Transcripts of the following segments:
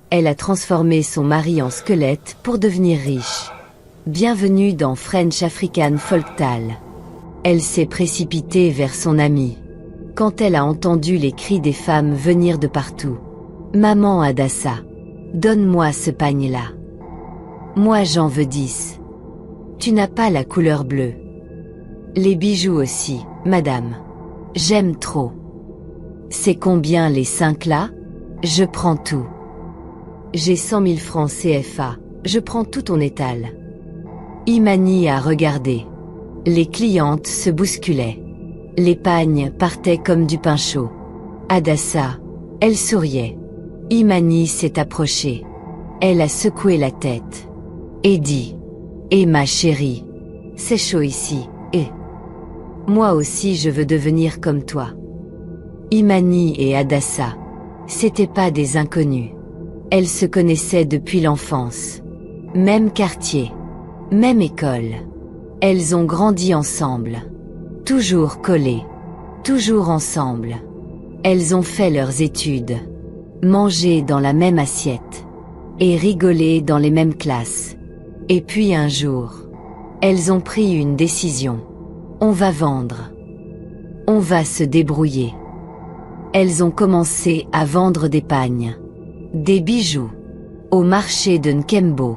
Elle a transformé son mari en squelette pour devenir riche. Bienvenue dans French African Folktale. Elle s'est précipitée vers son amie. Quand elle a entendu les cris des femmes venir de partout. Maman Hadassa, donne-moi ce pagne-là. Moi j'en veux 10. Tu n'as pas la couleur bleue. Les bijoux aussi, madame. J'aime trop. C'est combien les 5 là? Je prends tout. J'ai 100 000 francs CFA, je prends tout ton étal. Imani a regardé. Les clientes se bousculaient. Les pagnes partaient comme du pain chaud. Hadassa, elle souriait. Imani s'est approchée. Elle a secoué la tête. Et dit. Eh ma chérie. C'est chaud ici, et... Moi aussi je veux devenir comme toi. Imani et Hadassa. C'étaient pas des inconnus. Elles se connaissaient depuis l'enfance. Même quartier. Même école. Elles ont grandi ensemble. Toujours collées. Toujours ensemble. Elles ont fait leurs études. Mangé dans la même assiette. Et rigolé dans les mêmes classes. Et puis un jour. Elles ont pris une décision. On va vendre. On va se débrouiller. Elles ont commencé à vendre des pagnes. Des bijoux. Au marché de Nkembo.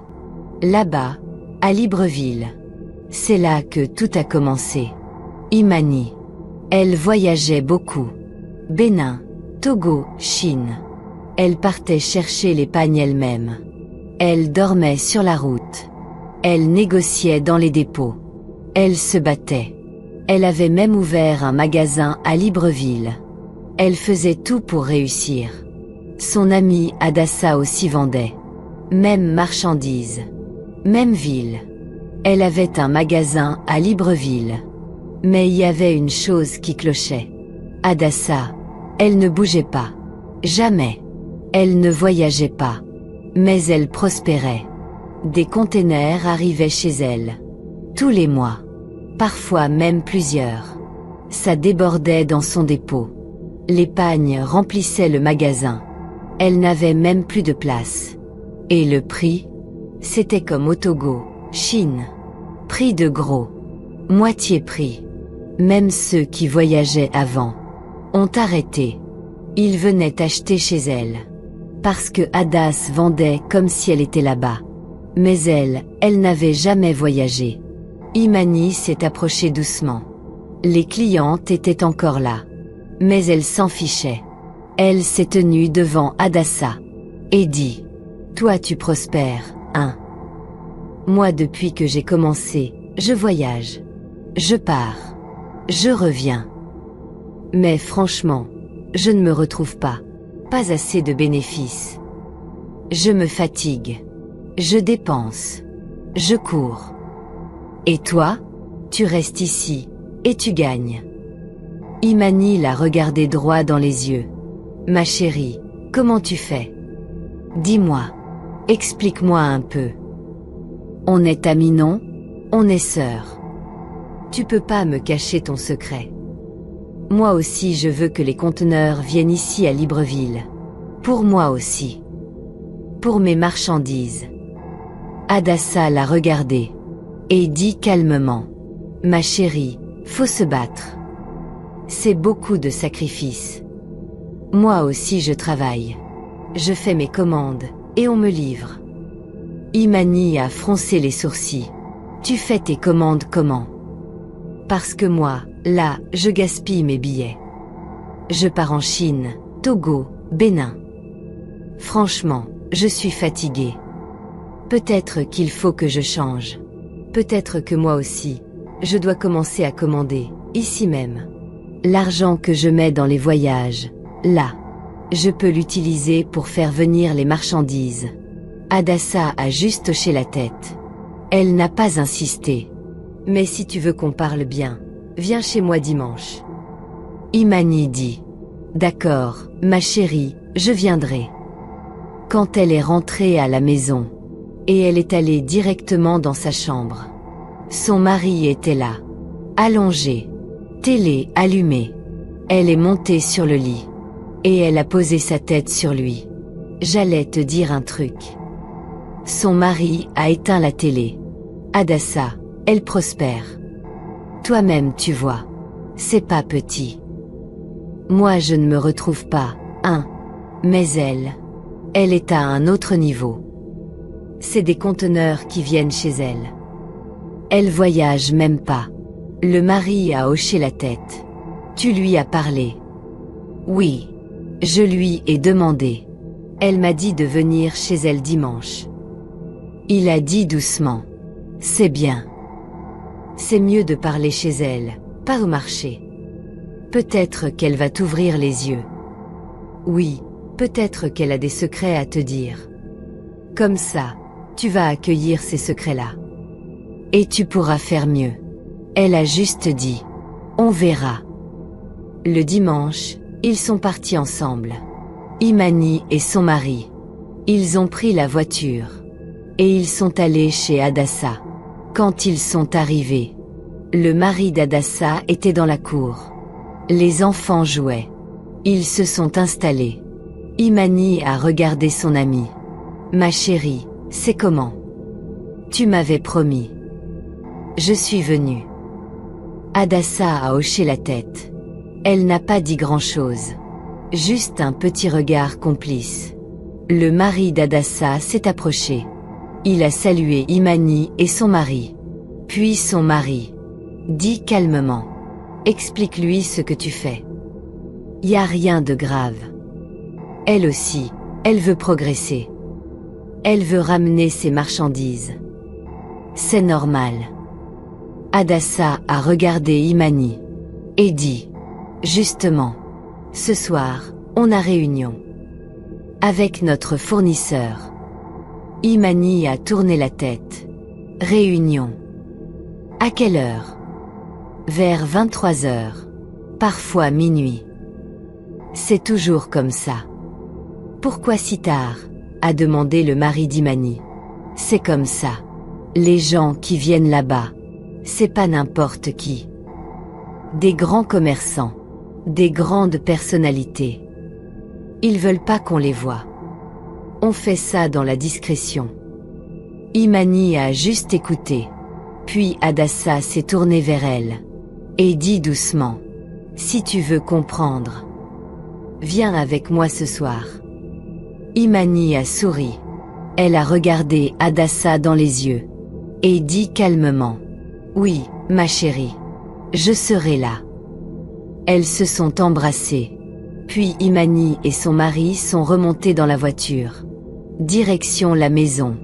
Là-bas, à Libreville. C'est là que tout a commencé. Imani. Elle voyageait beaucoup. Bénin, Togo, Chine. Elle partait chercher les pagnes elle-même. Elle dormait sur la route. Elle négociait dans les dépôts. Elle se battait. Elle avait même ouvert un magasin à Libreville. Elle faisait tout pour réussir. Son amie Hadassa aussi vendait. Même marchandises. Même ville. Elle avait un magasin à Libreville. Mais il y avait une chose qui clochait. Hadassa, elle ne bougeait pas. Jamais. Elle ne voyageait pas. Mais elle prospérait. Des containers arrivaient chez elle. Tous les mois. Parfois même plusieurs. Ça débordait dans son dépôt. Les pagnes remplissaient le magasin. Elle n'avait même plus de place. Et le prix? C'était comme au Togo, Chine. Prix de gros. Moitié prix. Même ceux qui voyageaient avant ont arrêté. Ils venaient acheter chez elle. Parce que Hadassa vendait comme si elle était là-bas. Mais elle n'avait jamais voyagé. Imani s'est approchée doucement. Les clientes étaient encore là. Mais elle s'en fichait. Elle s'est tenue devant Hadassa. Et dit. Toi tu prospères, hein? Moi depuis que j'ai commencé, je voyage. Je pars. Je reviens. Mais franchement, je ne me retrouve pas. Pas assez de bénéfices. Je me fatigue. Je dépense. Je cours. Et toi? Tu restes ici, et tu gagnes. Imani l'a regardé droit dans les yeux. Ma chérie, comment tu fais? Dis-moi. Explique-moi un peu. On est amis, non? On est sœurs. Tu peux pas me cacher ton secret. Moi aussi je veux que les conteneurs viennent ici à Libreville. Pour moi aussi. Pour mes marchandises. Hadassa l'a regardé. Et dit calmement. Ma chérie, faut se battre. C'est beaucoup de sacrifices. Moi aussi je travaille. Je fais mes commandes, et on me livre. Imani a froncé les sourcils. Tu fais tes commandes comment? Parce que moi, là, je gaspille mes billets. Je pars en Chine, Togo, Bénin. Franchement, je suis fatiguée. Peut-être qu'il faut que je change. Peut-être que moi aussi, je dois commencer à commander, ici même. L'argent que je mets dans les voyages, là, je peux l'utiliser pour faire venir les marchandises. Hadassa a juste hoché la tête. Elle n'a pas insisté. Mais si tu veux qu'on parle bien, viens chez moi dimanche. Imani dit. D'accord, ma chérie, je viendrai. Quand elle est rentrée à la maison, et elle est allée directement dans sa chambre. Son mari était là, allongé, télé allumée. Elle est montée sur le lit, et elle a posé sa tête sur lui. J'allais te dire un truc. Son mari a éteint la télé. Hadassah, elle prospère. Toi-même tu vois. C'est pas petit. Moi je ne me retrouve pas, hein. Mais elle est à un autre niveau. C'est des conteneurs qui viennent chez elle. Elle voyage même pas. Le mari a hoché la tête. Tu lui as parlé? Oui. Je lui ai demandé. Elle m'a dit de venir chez elle dimanche. Il a dit doucement. C'est bien. C'est mieux de parler chez elle, pas au marché. Peut-être qu'elle va t'ouvrir les yeux. Oui, peut-être qu'elle a des secrets à te dire. Comme ça, tu vas accueillir ces secrets-là. Et tu pourras faire mieux. Elle a juste dit. On verra. Le dimanche, ils sont partis ensemble. Imani et son mari. Ils ont pris la voiture. Et ils sont allés chez Hadassah. Quand ils sont arrivés, le mari d'Hadassah était dans la cour. Les enfants jouaient. Ils se sont installés. Imani a regardé son ami. Ma chérie, c'est comment? Tu m'avais promis. Je suis venue. Hadassah a hoché la tête. Elle n'a pas dit grand-chose. Juste un petit regard complice. Le mari d'Hadassah s'est approché. Il a salué Imani et son mari. Puis son mari. Dit calmement. Explique-lui ce que tu fais. Y a rien de grave. Elle aussi, elle veut progresser. Elle veut ramener ses marchandises. C'est normal. Hadassah a regardé Imani. Et dit. Justement. Ce soir, on a réunion. Avec notre fournisseur. Imani a tourné la tête. Réunion. À quelle heure? Vers 23 heures. Parfois minuit. C'est toujours comme ça. Pourquoi si tard? A demandé le mari d'Imani. C'est comme ça. Les gens qui viennent là-bas. C'est pas n'importe qui. Des grands commerçants. Des grandes personnalités. Ils veulent pas qu'on les voie. On fait ça dans la discrétion. Imani a juste écouté. Puis Hadassah s'est tournée vers elle. Et dit doucement. Si tu veux comprendre. Viens avec moi ce soir. Imani a souri. Elle a regardé Hadassah dans les yeux. Et dit calmement. Oui, ma chérie. Je serai là. Elles se sont embrassées. Puis Imani et son mari sont remontés dans la voiture. Direction la maison.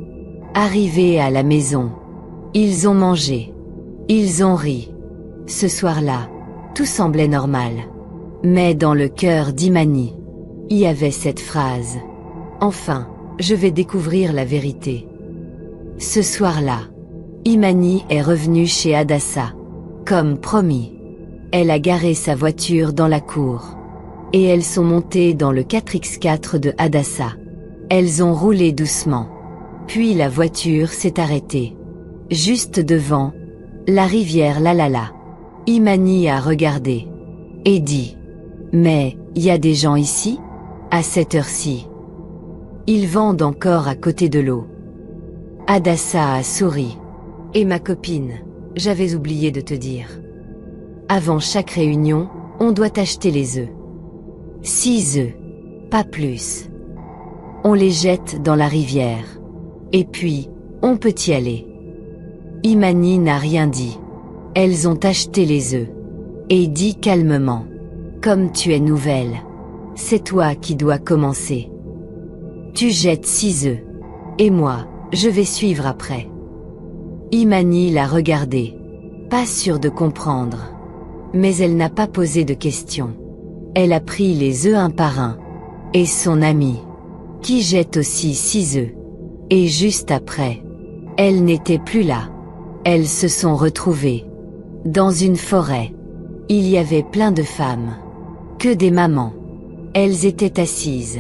Arrivés à la maison. Ils ont mangé. Ils ont ri. Ce soir-là, tout semblait normal. Mais dans le cœur d'Imani, il y avait cette phrase. Enfin, je vais découvrir la vérité. Ce soir-là, Imani est revenue chez Hadassah. Comme promis. Elle a garé sa voiture dans la cour. Et elles sont montées dans le 4x4 de Hadassah. Elles ont roulé doucement. Puis la voiture s'est arrêtée. Juste devant, la rivière Lalala. Imani a regardé. Et dit. Mais, y a des gens ici? À cette heure-ci. Ils vendent encore à côté de l'eau. Hadassah a souri. Et ma copine, j'avais oublié de te dire. Avant chaque réunion, on doit acheter les œufs. 6 œufs. Pas plus. On les jette dans la rivière. Et puis, on peut y aller. Imani n'a rien dit. Elles ont acheté les œufs. Et dit calmement. Comme tu es nouvelle. C'est toi qui dois commencer. Tu jettes 6 œufs. Et moi, je vais suivre après. Imani l'a regardé. Pas sûre de comprendre. Mais elle n'a pas posé de questions. Elle a pris les œufs un par un. Et son amie. Qui jette aussi 6 œufs. Et juste après. Elle n'était plus là. Elles se sont retrouvées. Dans une forêt. Il y avait plein de femmes. Que des mamans. Elles étaient assises.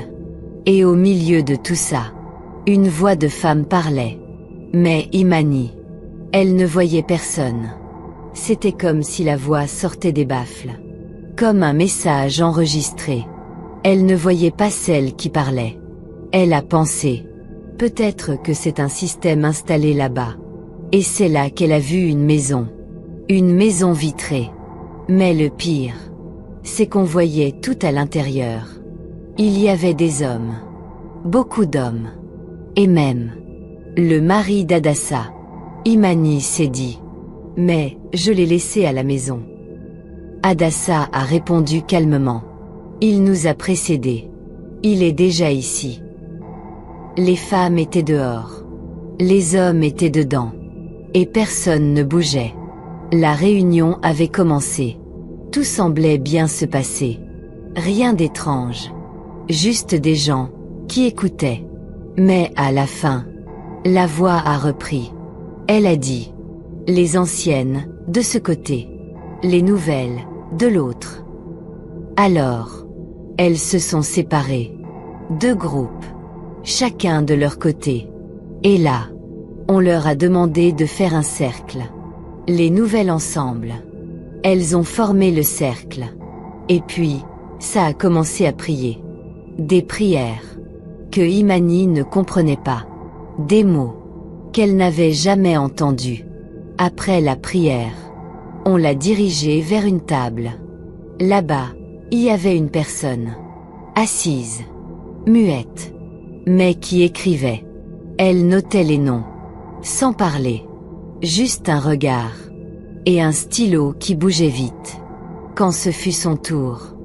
Et au milieu de tout ça. Une voix de femme parlait. Mais Imani. Elle ne voyait personne. C'était comme si la voix sortait des baffles. Comme un message enregistré. Elle ne voyait pas celle qui parlait. Elle a pensé. Peut-être que c'est un système installé là-bas. Et c'est là qu'elle a vu une maison. Une maison vitrée. Mais le pire, c'est qu'on voyait tout à l'intérieur. Il y avait des hommes. Beaucoup d'hommes. Et même le mari d'Hadassa. Imani s'est dit. Mais, je l'ai laissé à la maison. Hadassa a répondu calmement. Il nous a précédés. Il est déjà ici. Les femmes étaient dehors. Les hommes étaient dedans. Et personne ne bougeait. La réunion avait commencé. Tout semblait bien se passer. Rien d'étrange. Juste des gens qui écoutaient. Mais à la fin, la voix a repris. Elle a dit. Les anciennes, de ce côté. Les nouvelles, de l'autre. Alors, elles se sont séparées. 2 groupes. Chacun de leur côté. Et là, on leur a demandé de faire un cercle. Les nouvelles ensemble. Elles ont formé le cercle. Et puis, ça a commencé à prier. Des prières. Que Imani ne comprenait pas. Des mots. Qu'elle n'avait jamais entendus. Après la prière, on l'a dirigée vers une table. Là-bas, il y avait une personne. Assise. Muette. Mais qui écrivait. Elle notait les noms. Sans parler. Juste un regard. Et un stylo qui bougeait vite. Quand ce fut son tour,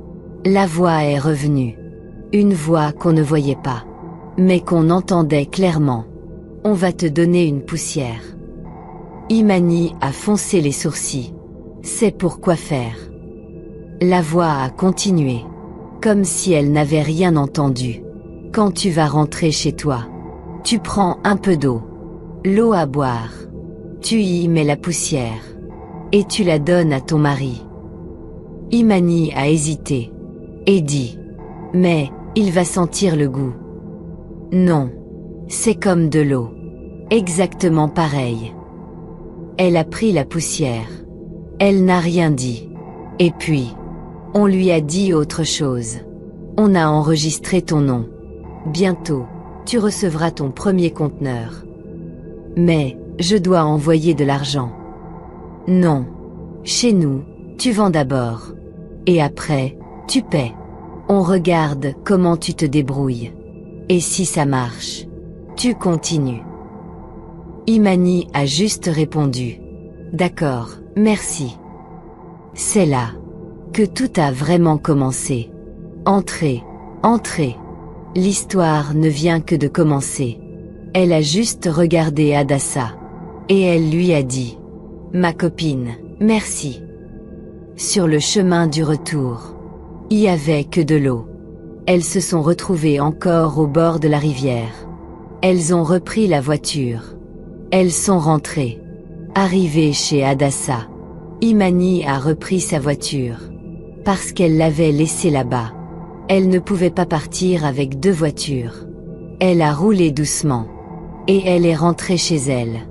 la voix est revenue. Une voix qu'on ne voyait pas. Mais qu'on entendait clairement. On va te donner une poussière. Imani a foncé les sourcils. C'est pour quoi faire. La voix a continué. Comme si elle n'avait rien entendu. Quand tu vas rentrer chez toi, tu prends un peu d'eau. L'eau à boire. Tu y mets la poussière. Et tu la donnes à ton mari. Imani a hésité. Et dit. Mais, il va sentir le goût. Non. C'est comme de l'eau. Exactement pareil. Elle a pris la poussière. Elle n'a rien dit. Et puis, on lui a dit autre chose. On a enregistré ton nom. Bientôt, tu recevras ton premier conteneur. Mais, je dois envoyer de l'argent. Non. Chez nous, tu vends d'abord. Et après, tu paies. On regarde comment tu te débrouilles. Et si ça marche, tu continues. Imani a juste répondu. D'accord, merci. C'est là que tout a vraiment commencé. Entrez, entrez. L'histoire ne vient que de commencer. Elle a juste regardé Hadassa. Et elle lui a dit. Ma copine, merci. Sur le chemin du retour, il y avait que de l'eau. Elles se sont retrouvées encore au bord de la rivière. Elles ont repris la voiture. Elles sont rentrées. Arrivées chez Hadassa, Imani a repris sa voiture. Parce qu'elle l'avait laissée là-bas. Elle ne pouvait pas partir avec 2 voitures. Elle a roulé doucement. Et elle est rentrée chez elle.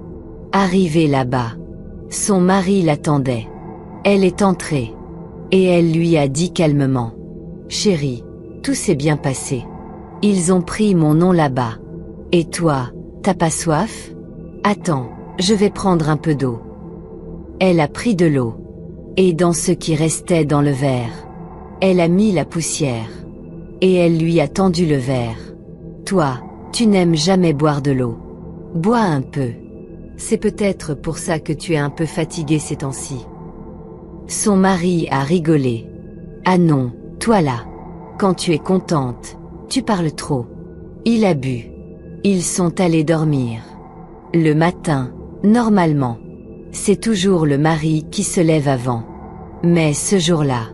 Arrivée là-bas, son mari l'attendait. Elle est entrée. Et elle lui a dit calmement. Chérie, tout s'est bien passé. Ils ont pris mon nom là-bas. Et toi, t'as pas soif? Attends, je vais prendre un peu d'eau. Elle a pris de l'eau. Et dans ce qui restait dans le verre, elle a mis la poussière. Et elle lui a tendu le verre. Toi, tu n'aimes jamais boire de l'eau. Bois un peu. C'est peut-être pour ça que tu es un peu fatigué ces temps-ci. Son mari a rigolé. Ah non, toi là. Quand tu es contente, tu parles trop. Il a bu. Ils sont allés dormir. Le matin, normalement, c'est toujours le mari qui se lève avant. Mais ce jour-là,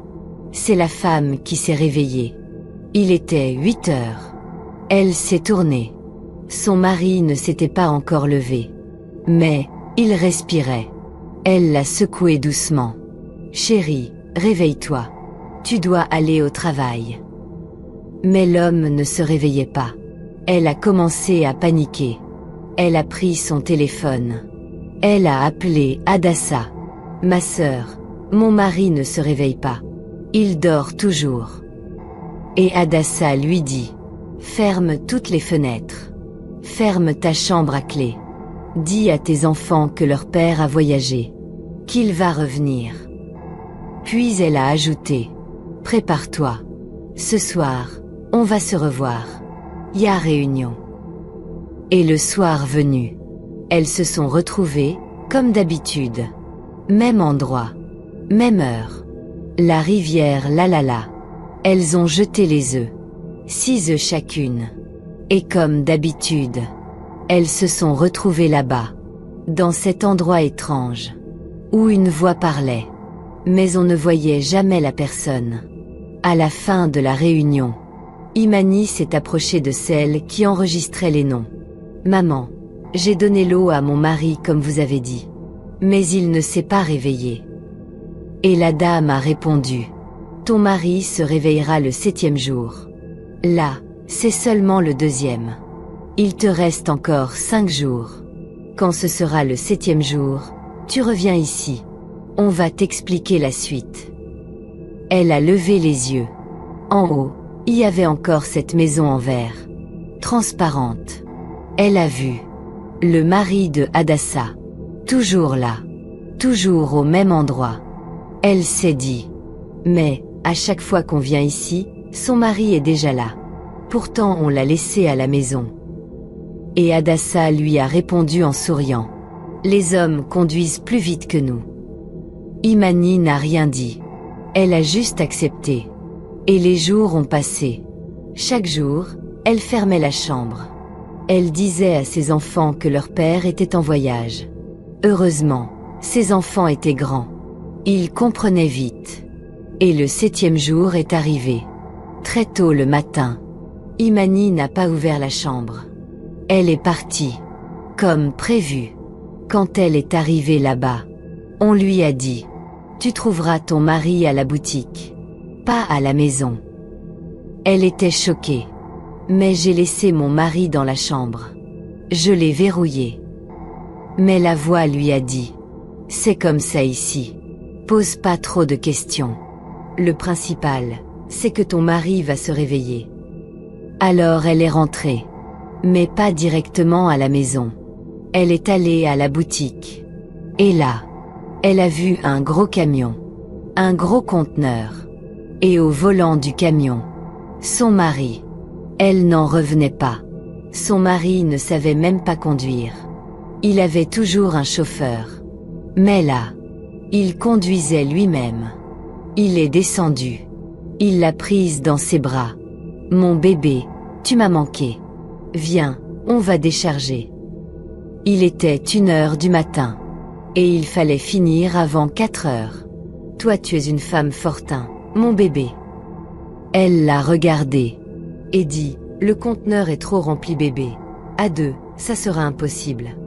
c'est la femme qui s'est réveillée. Il était 8 heures. Elle s'est tournée. Son mari ne s'était pas encore levé. Mais, il respirait. Elle l'a secoué doucement. Chérie, réveille-toi. Tu dois aller au travail. Mais l'homme ne se réveillait pas. Elle a commencé à paniquer. Elle a pris son téléphone. Elle a appelé Hadassa. Ma sœur, mon mari ne se réveille pas. Il dort toujours. Et Hadassa lui dit. Ferme toutes les fenêtres. Ferme ta chambre à clé. Dis à tes enfants que leur père a voyagé. Qu'il va revenir. Puis elle a ajouté. Prépare-toi. Ce soir, on va se revoir. Y a réunion. Et le soir venu, elles se sont retrouvées, comme d'habitude. Même endroit. Même heure. La rivière la. Elles ont jeté les œufs. 6 œufs chacune. Et comme d'habitude, elles se sont retrouvées là-bas. Dans cet endroit étrange. Où une voix parlait. Mais on ne voyait jamais la personne. À la fin de la réunion, Imani s'est approchée de celle qui enregistrait les noms. Maman, j'ai donné l'eau à mon mari comme vous avez dit. Mais il ne s'est pas réveillé. Et la dame a répondu. Ton mari se réveillera le 7e jour. Là, c'est seulement le 2e. Il te reste encore 5 jours. Quand ce sera le 7e jour, tu reviens ici. On va t'expliquer la suite. Elle a levé les yeux. En haut, il y avait encore cette maison en verre. Transparente. Elle a vu. Le mari de Hadassah. Toujours là. Toujours au même endroit. Elle s'est dit. Mais, à chaque fois qu'on vient ici, son mari est déjà là. Pourtant on l'a laissé à la maison. Et Hadassah lui a répondu en souriant. Les hommes conduisent plus vite que nous. Imani n'a rien dit. Elle a juste accepté. Et les jours ont passé. Chaque jour, elle fermait la chambre. Elle disait à ses enfants que leur père était en voyage. Heureusement, ses enfants étaient grands. Ils comprenaient vite. Et le 7e jour est arrivé. Très tôt le matin. Imani n'a pas ouvert la chambre. Elle est partie. Comme prévu. Quand elle est arrivée là-bas, on lui a dit. Tu trouveras ton mari à la boutique. Pas à la maison. Elle était choquée. Mais j'ai laissé mon mari dans la chambre. Je l'ai verrouillé. Mais la voix lui a dit. C'est comme ça ici. Pose pas trop de questions. Le principal, c'est que ton mari va se réveiller. Alors elle est rentrée. Mais pas directement à la maison. Elle est allée à la boutique. Et là, elle a vu un gros camion. Un gros conteneur. Et au volant du camion, son mari. Elle n'en revenait pas. Son mari ne savait même pas conduire. Il avait toujours un chauffeur. Mais là, il conduisait lui-même. Il est descendu. Il l'a prise dans ses bras. Mon bébé, tu m'as manqué. Viens, on va décharger. Il était 1h du matin. Et il fallait finir avant 4h. Toi tu es une femme fortin, mon bébé. Elle l'a regardé. Et dit, le conteneur est trop rempli bébé. À 2, ça sera impossible.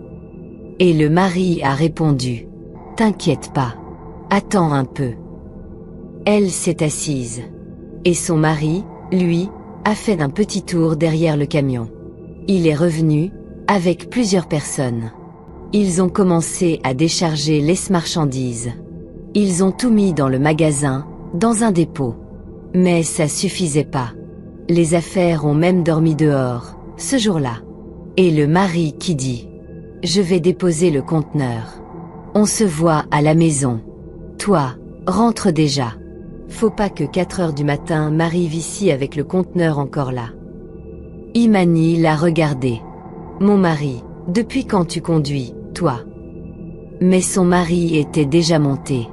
Et le mari a répondu. T'inquiète pas. Attends un peu. Elle s'est assise. Et son mari, lui, a fait un petit tour derrière le camion. Il est revenu, avec plusieurs personnes. Ils ont commencé à décharger les marchandises. Ils ont tout mis dans le magasin, dans un dépôt. Mais ça suffisait pas. Les affaires ont même dormi dehors, ce jour-là. Et le mari qui dit « Je vais déposer le conteneur. On se voit à la maison. Toi, rentre déjà. Faut pas que 4h du matin m'arrive ici avec le conteneur encore là. » Imani l'a regardé. « Mon mari, depuis quand tu conduis, toi ?» Mais son mari était déjà monté.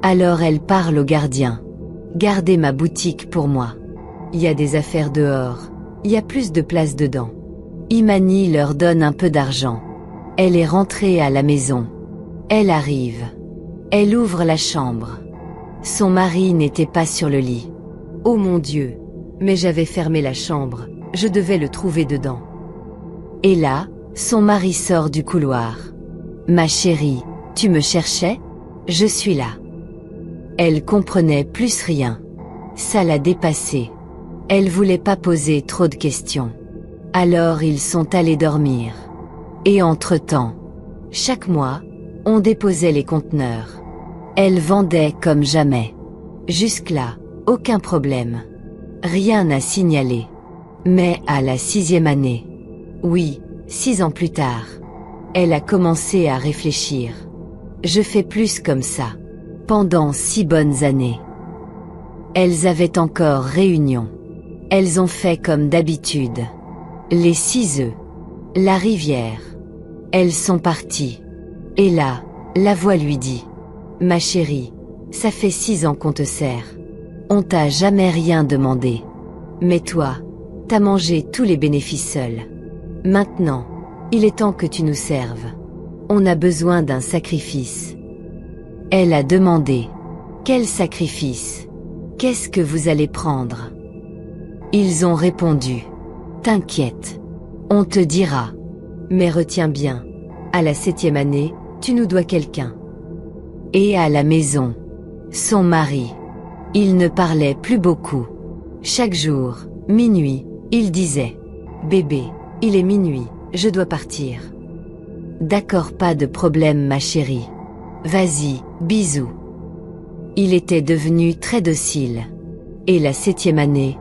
Alors elle parle au gardien. « Gardez ma boutique pour moi. Il y a des affaires dehors, il y a plus de place dedans. » Imani leur donne un peu d'argent. Elle est rentrée à la maison. Elle arrive. Elle ouvre la chambre. Son mari n'était pas sur le lit. « Oh mon Dieu! Mais j'avais fermé la chambre, je devais le trouver dedans. » Et là, son mari sort du couloir. « Ma chérie, tu me cherchais? Je suis là. » Elle comprenait plus rien. Ça l'a dépassée. Elle voulait pas poser trop de questions. Alors ils sont allés dormir. Et entre-temps, chaque mois, on déposait les conteneurs. Elle vendait comme jamais. Jusque-là, aucun problème. Rien à signaler. Mais à la 6e année, oui, 6 ans plus tard, elle a commencé à réfléchir. Je fais plus comme ça. Pendant 6 bonnes années. Elles avaient encore réunion. Elles ont fait comme d'habitude. Les 6 œufs. La rivière. Elles sont parties. Et là, la voix lui dit. Ma chérie, ça fait 6 ans qu'on te sert. On t'a jamais rien demandé. Mais toi, t'as mangé tous les bénéfices seul. Maintenant, il est temps que tu nous serves. On a besoin d'un sacrifice. Elle a demandé. Quel sacrifice? Qu'est-ce que vous allez prendre? Ils ont répondu. T'inquiète. On te dira. Mais retiens bien. À la 7e année, tu nous dois quelqu'un. Et à la maison. Son mari. Il ne parlait plus beaucoup. Chaque jour, minuit, il disait. Bébé, il est minuit, je dois partir. D'accord, pas de problème ma chérie. Vas-y, bisous. Il était devenu très docile. Et la 7e année,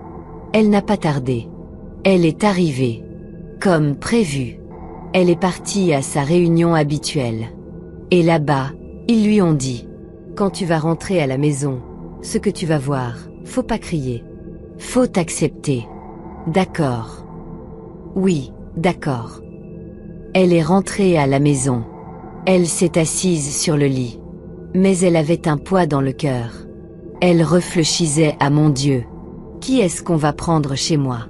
elle n'a pas tardé. Elle est arrivée. Comme prévu. Elle est partie à sa réunion habituelle. Et là-bas, ils lui ont dit. Quand tu vas rentrer à la maison, ce que tu vas voir, faut pas crier. Faut accepter. D'accord. Oui, d'accord. Elle est rentrée à la maison. Elle s'est assise sur le lit. Mais elle avait un poids dans le cœur. Elle réfléchissait à mon Dieu. Qui est-ce qu'on va prendre chez moi?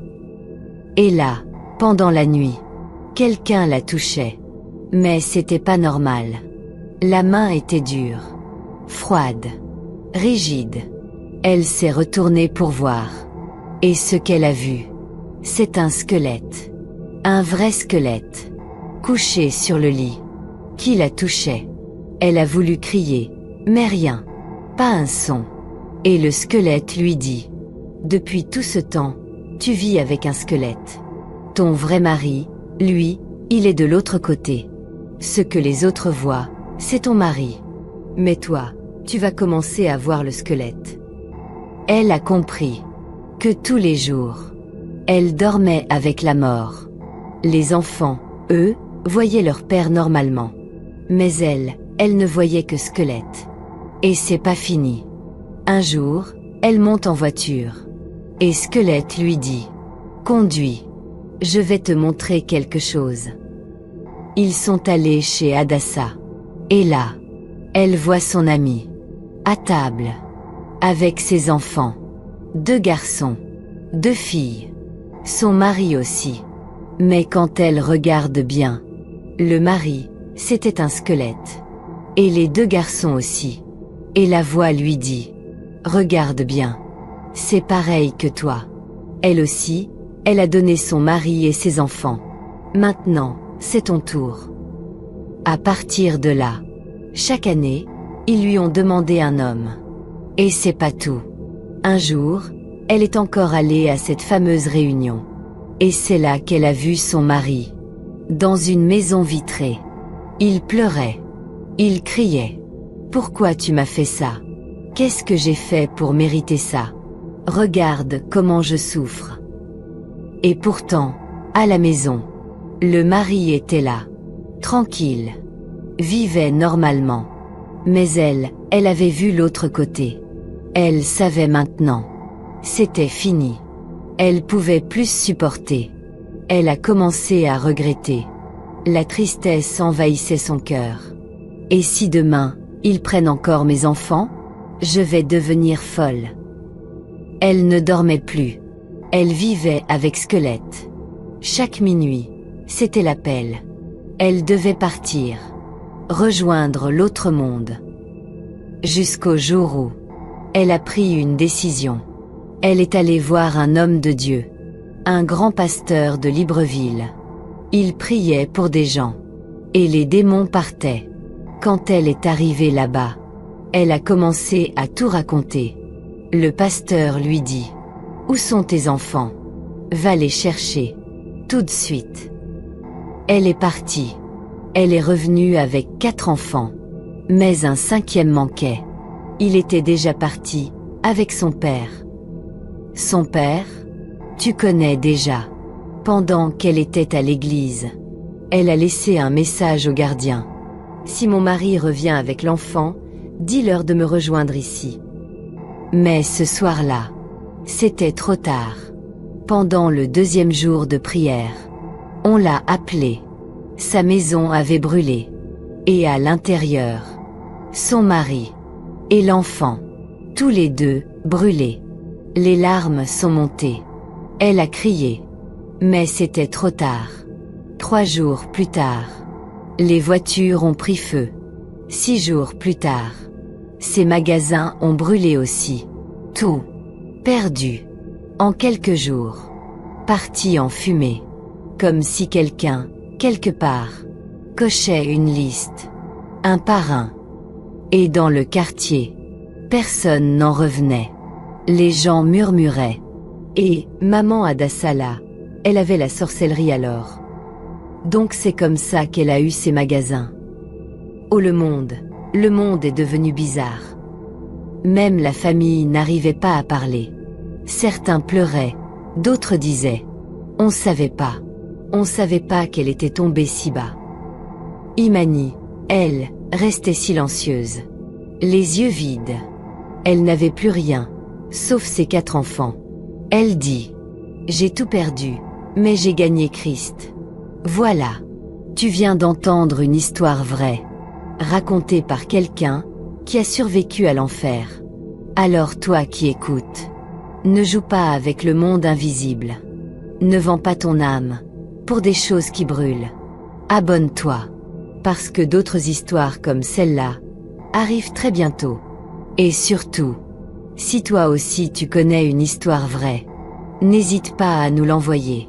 Et là, pendant la nuit, quelqu'un la touchait. Mais c'était pas normal. La main était dure. Froide. Rigide. Elle s'est retournée pour voir. Et ce qu'elle a vu, c'est un squelette. Un vrai squelette. Couché sur le lit. Qui la touchait? Elle a voulu crier, mais rien. Pas un son. Et le squelette lui dit. Depuis tout ce temps, tu vis avec un squelette. Ton vrai mari, lui, il est de l'autre côté. Ce que les autres voient, c'est ton mari. Mais toi, tu vas commencer à voir le squelette. Elle a compris que tous les jours, elle dormait avec la mort. Les enfants, eux, voyaient leur père normalement. Mais elle ne voyait que squelette. Et c'est pas fini. Un jour, elle monte en voiture. Et squelette lui dit. Conduis. Je vais te montrer quelque chose. Ils sont allés chez Adassa. Et là, elle voit son ami. À table. Avec ses enfants. 2 garçons. 2 filles. Son mari aussi. Mais quand elle regarde bien, le mari, c'était un squelette. Et les 2 garçons aussi. Et la voix lui dit. Regarde bien. C'est pareil que toi. Elle aussi, elle a donné son mari et ses enfants. Maintenant, c'est ton tour. À partir de là, chaque année, ils lui ont demandé un homme. Et c'est pas tout. Un jour, elle est encore allée à cette fameuse réunion. Et c'est là qu'elle a vu son mari. Dans une maison vitrée. Il pleurait. Il criait. Pourquoi tu m'as fait ça? Qu'est-ce que j'ai fait pour mériter ça? Regarde comment je souffre. Et pourtant, à la maison, le mari était là. Tranquille. Vivait normalement. Mais elle avait vu l'autre côté. Elle savait maintenant. C'était fini. Elle pouvait plus supporter. Elle a commencé à regretter. La tristesse envahissait son cœur. Et si demain, ils prennent encore mes enfants? Je vais devenir folle. Elle ne dormait plus. Elle vivait avec squelette. Chaque minuit, c'était l'appel. Elle devait partir. Rejoindre l'autre monde. Jusqu'au jour où elle a pris une décision. Elle est allée voir un homme de Dieu. Un grand pasteur de Libreville. Il priait pour des gens. Et les démons partaient. Quand elle est arrivée là-bas, elle a commencé à tout raconter. Le pasteur lui dit. Où sont tes enfants? Va les chercher. Tout de suite. Elle est partie. Elle est revenue avec 4 enfants. Mais un 5e manquait. Il était déjà parti, avec son père. Son père? Tu connais déjà. Pendant qu'elle était à l'église, elle a laissé un message au gardien. Si mon mari revient avec l'enfant, dis-leur de me rejoindre ici. Mais ce soir-là, c'était trop tard. Pendant le deuxième jour de prière, on l'a appelé. Sa maison avait brûlé. Et à l'intérieur, son mari et l'enfant, tous les deux, brûlés. Les larmes sont montées. Elle a crié. Mais c'était trop tard. 3 jours plus tard, les voitures ont pris feu. 6 jours plus tard, ses magasins ont brûlé aussi. Tout. Perdu. En quelques jours. Parti en fumée. Comme si quelqu'un, quelque part, cochait une liste. Un par un. Et dans le quartier, personne n'en revenait. Les gens murmuraient. Et, maman Adassala, elle avait la sorcellerie alors. Donc c'est comme ça qu'elle a eu ses magasins. Oh le monde est devenu bizarre. Même la famille n'arrivait pas à parler. Certains pleuraient, d'autres disaient « On savait pas qu'elle était tombée si bas ». Imani, elle, restait silencieuse. Les yeux vides. Elle n'avait plus rien, sauf ses 4 enfants. Elle dit « J'ai tout perdu, mais j'ai gagné Christ ». Voilà. Tu viens d'entendre une histoire vraie, racontée par quelqu'un qui a survécu à l'enfer. Alors toi qui écoutes, ne joue pas avec le monde invisible. Ne vends pas ton âme pour des choses qui brûlent. Abonne-toi, parce que d'autres histoires comme celle-là arrivent très bientôt. Et surtout, si toi aussi tu connais une histoire vraie, n'hésite pas à nous l'envoyer.